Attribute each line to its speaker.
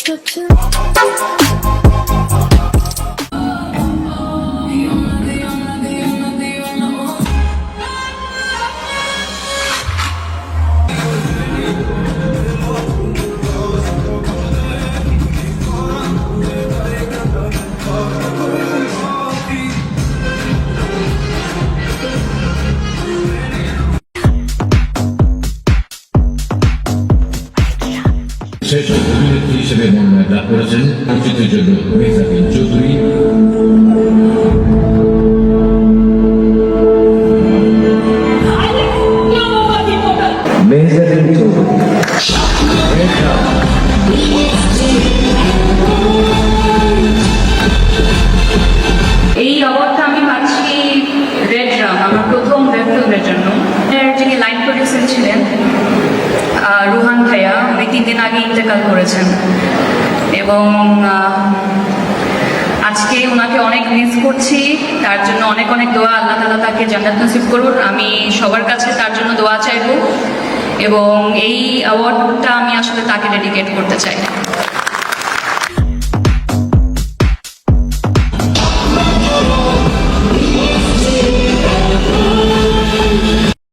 Speaker 1: শ্রেষ্ঠ অভিনেত্রী হিসেবে মনোনয়ন লাভ করেছেন পরিচিতির জন্য মেহজাবিন চৌধুরী। মেহজাবিন চৌধুরী
Speaker 2: এই অ্যাওয়ার্ডটা আমি পাচ্ছি রেড রাম, আমার প্রথম ওয়েব ফিল্মের জন্য। যিনি লাইন প্রডিউসার ছিলেন রুহান ভাইয়া, উনি 3 দিন আগে ইন্তেকাল করেছেন এবং আজকে ওনাকে অনেক মিস করছি। তার জন্য অনেক অনেক দোয়া, আল্লাহ তাআলা তাকে জান্নাত নসিব করুন। আমি সবার কাছে তার জন্য দোয়া চাইব এবং এই অ্যাওয়ার্ডটা আমি আসলে তাকে ডেডিকেট করতে চাই।